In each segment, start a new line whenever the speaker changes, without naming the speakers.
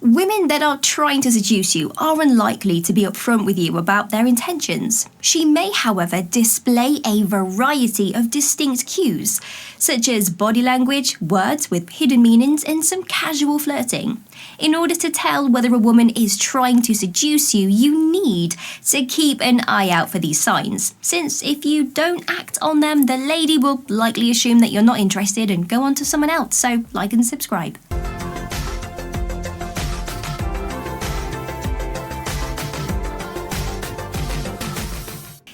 Women that are trying to seduce you are unlikely to be upfront with you about their intentions. She may, however, display a variety of distinct cues, such as body language, words with hidden meanings, and some casual flirting. In order to tell whether a woman is trying to seduce you, you need to keep an eye out for these signs, since if you don't act on them, the lady will likely assume that you're not interested and go on to someone else, so like and subscribe.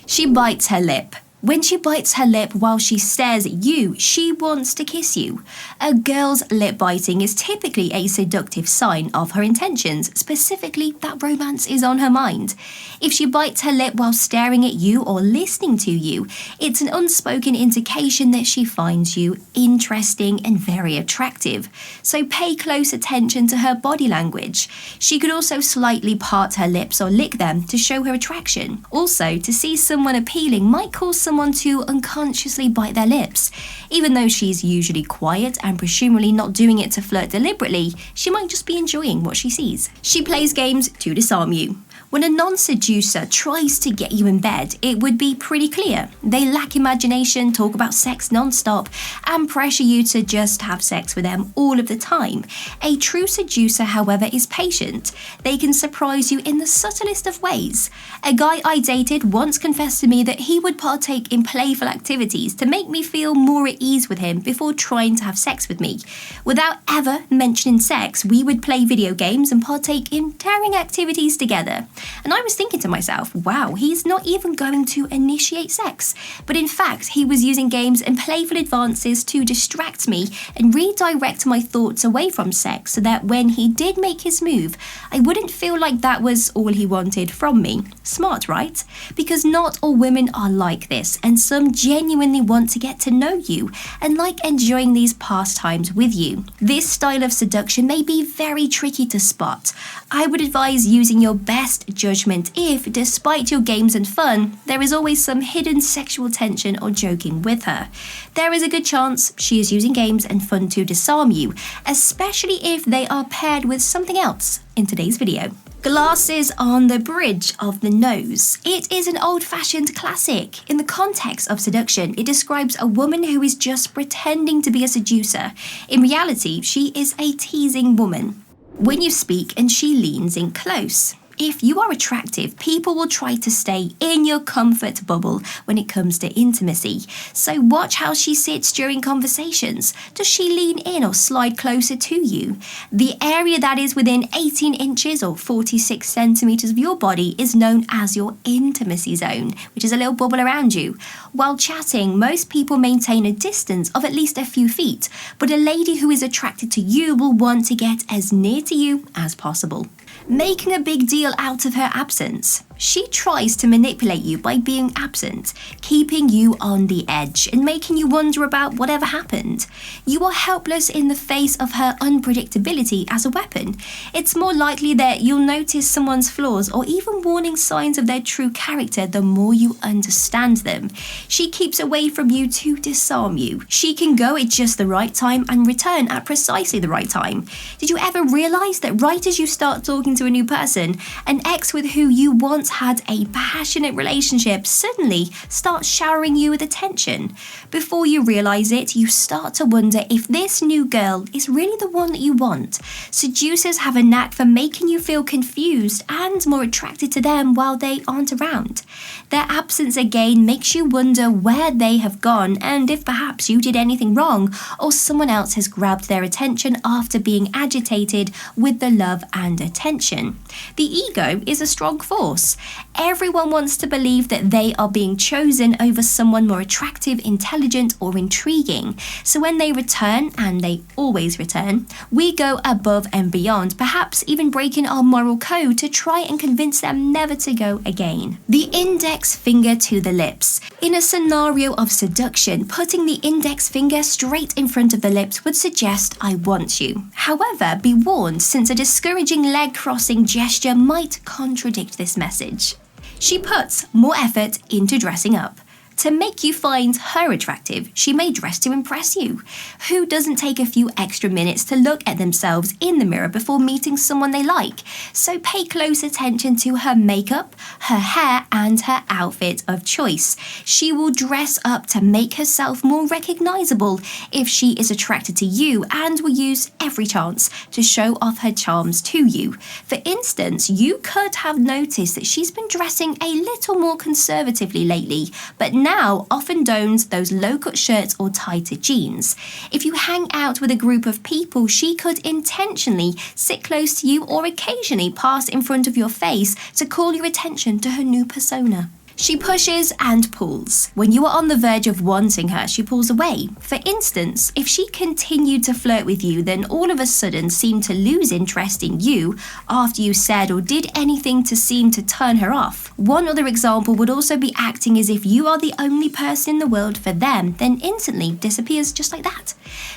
She bites her lip. When she bites her lip while she stares at you, she wants to kiss you. A girl's lip biting is typically a seductive sign of her intentions, specifically that romance is on her mind. If she bites her lip while staring at you or listening to you, it's an unspoken indication that she finds you interesting and very attractive. So pay close attention to her body language. She could also slightly part her lips or lick them to show her attraction. Also, to see someone appealing might cause someone to unconsciously bite their lips. Even though she's usually quiet and presumably not doing it to flirt deliberately, she might just be enjoying what she sees. She plays games to disarm you. When a non-seducer tries to get you in bed, it would be pretty clear. They lack imagination, talk about sex non-stop, and pressure you to just have sex with them all of the time. A true seducer, however, is patient. They can surprise you in the subtlest of ways. A guy I dated once confessed to me that he would partake in playful activities to make me feel more at ease with him before trying to have sex with me. Without ever mentioning sex, we would play video games and partake in daring activities together. And I was thinking to myself, wow, he's not even going to initiate sex. But in fact, he was using games and playful advances to distract me and redirect my thoughts away from sex so that when he did make his move, I wouldn't feel like that was all he wanted from me. Smart, right? Because not all women are like this, and some genuinely want to get to know you and like enjoying these pastimes with you. This style of seduction may be very tricky to spot. I would advise using your best judgment if, despite your games and fun, there is always some hidden sexual tension or joking with her. There is a good chance she is using games and fun to disarm you, especially if they are paired with something else in today's video. Glasses on the bridge of the nose. It is an old-fashioned classic. In the context of seduction, it describes a woman who is just pretending to be a seducer. In reality, she is a teasing woman. When you speak and she leans in close. If you are attractive, people will try to stay in your comfort bubble when it comes to intimacy. So watch how she sits during conversations. Does she lean in or slide closer to you? The area that is within 18 inches or 46 centimeters of your body is known as your intimacy zone, which is a little bubble around you. While chatting, most people maintain a distance of at least a few feet, but a lady who is attracted to you will want to get as near to you as possible. Making a big deal out of her absence. She tries to manipulate you by being absent, keeping you on the edge and making you wonder about whatever happened. You are helpless in the face of her unpredictability as a weapon. It's more likely that you'll notice someone's flaws or even warning signs of their true character the more you understand them. She keeps away from you to disarm you. She can go at just the right time and return at precisely the right time. Did you ever realize that right as you start talking to a new person, an ex with who you once had a passionate relationship suddenly starts showering you with attention? Before you realize it, you start to wonder if this new girl is really the one that you want. Seducers have a knack for making you feel confused and more attracted to them while they aren't around. Their absence again makes you wonder where they have gone and if perhaps you did anything wrong or someone else has grabbed their attention after being agitated with the love and attention. The ego is a strong force. Everyone wants to believe that they are being chosen over someone more attractive, intelligent, or intriguing. So when they return, and they always return, we go above and beyond, perhaps even breaking our moral code to try and convince them never to go again. The index finger to the lips. In a scenario of seduction, putting the index finger straight in front of the lips would suggest "I want you." However, be warned, since a discouraging leg-crossing gesture might contradict this message. She puts more effort into dressing up. To make you find her attractive, she may dress to impress you. Who doesn't take a few extra minutes to look at themselves in the mirror before meeting someone they like? So pay close attention to her makeup, her hair, and her outfit of choice. She will dress up to make herself more recognizable if she is attracted to you, and will use every chance to show off her charms to you. For instance, you could have noticed that she's been dressing a little more conservatively lately, but now often dons those low-cut shirts or tighter jeans. If you hang out with a group of people, she could intentionally sit close to you or occasionally pass in front of your face to call your attention to her new persona. She pushes and pulls. When you are on the verge of wanting her, she pulls away. For instance, if she continued to flirt with you, then all of a sudden seemed to lose interest in you after you said or did anything to seem to turn her off. One other example would also be acting as if you are the only person in the world for them, then instantly disappears just like that.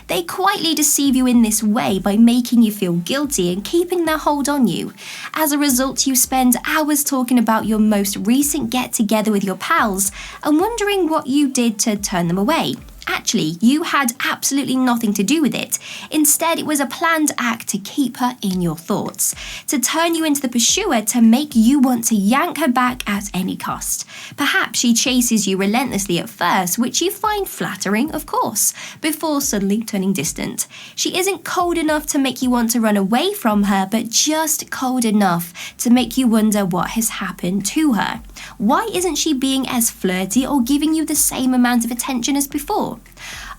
They quietly deceive you in this way by making you feel guilty and keeping their hold on you. As a result, you spend hours talking about your most recent get-together with your pals and wondering what you did to turn them away. Actually, you had absolutely nothing to do with it. Instead, it was a planned act to keep her in your thoughts, to turn you into the pursuer, to make you want to yank her back at any cost. Perhaps she chases you relentlessly at first, which you find flattering, of course, before suddenly turning distant. She isn't cold enough to make you want to run away from her, but just cold enough to make you wonder what has happened to her. Why isn't she being as flirty or giving you the same amount of attention as before?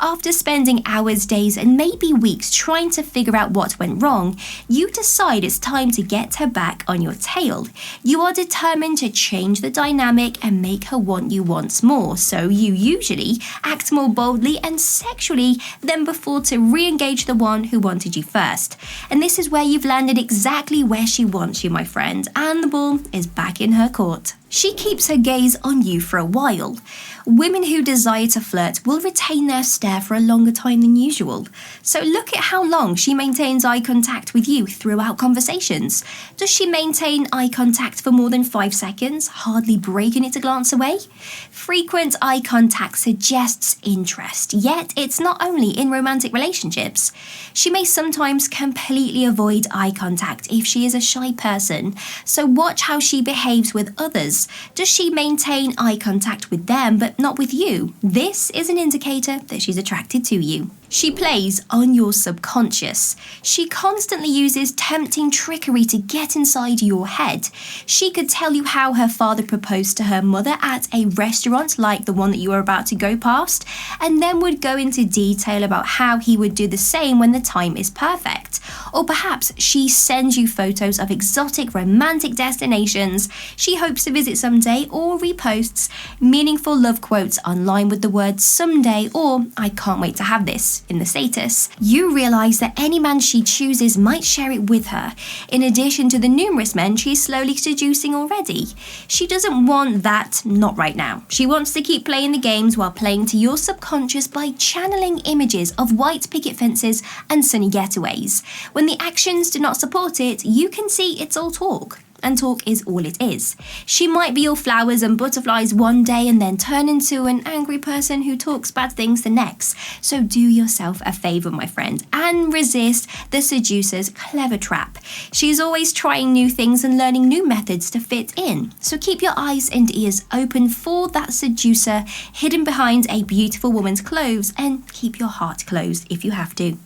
After spending hours, days, and maybe weeks trying to figure out what went wrong, you decide it's time to get her back on your tail. You are determined to change the dynamic and make her want you once more, so you usually act more boldly and sexually than before to re-engage the one who wanted you first. And this is where you've landed exactly where she wants you, my friend, and the ball is back in her court. She keeps her gaze on you for a while. Women who desire to flirt will retain their stare for a longer time than usual. So look at how long she maintains eye contact with you throughout conversations. Does she maintain eye contact for more than 5 seconds, hardly breaking it to glance away? Frequent eye contact suggests interest, yet it's not only in romantic relationships. She may sometimes completely avoid eye contact if she is a shy person, so watch how she behaves with others. Does she maintain eye contact with them but not with you? This is an indicator that she's attracted to you. She plays on your subconscious. She constantly uses tempting trickery to get inside your head. She could tell you how her father proposed to her mother at a restaurant like the one that you are about to go past, and then would go into detail about how he would do the same when the time is perfect. Or perhaps she sends you photos of exotic romantic destinations she hopes to visit someday, or reposts meaningful love quotes online with the words someday or I can't wait to have this in the status. You realise that any man she chooses might share it with her, in addition to the numerous men she's slowly seducing already. She doesn't want that, not right now. She wants to keep playing the games while playing to your subconscious by channeling images of white picket fences and sunny getaways. When the actions do not support it, you can see it's all talk. And talk is all it is. She might be all flowers and butterflies one day and then turn into an angry person who talks bad things the next. So do yourself a favour, my friend, and resist the seducer's clever trap. She's always trying new things and learning new methods to fit in. So keep your eyes and ears open for that seducer hidden behind a beautiful woman's clothes, and keep your heart closed if you have to.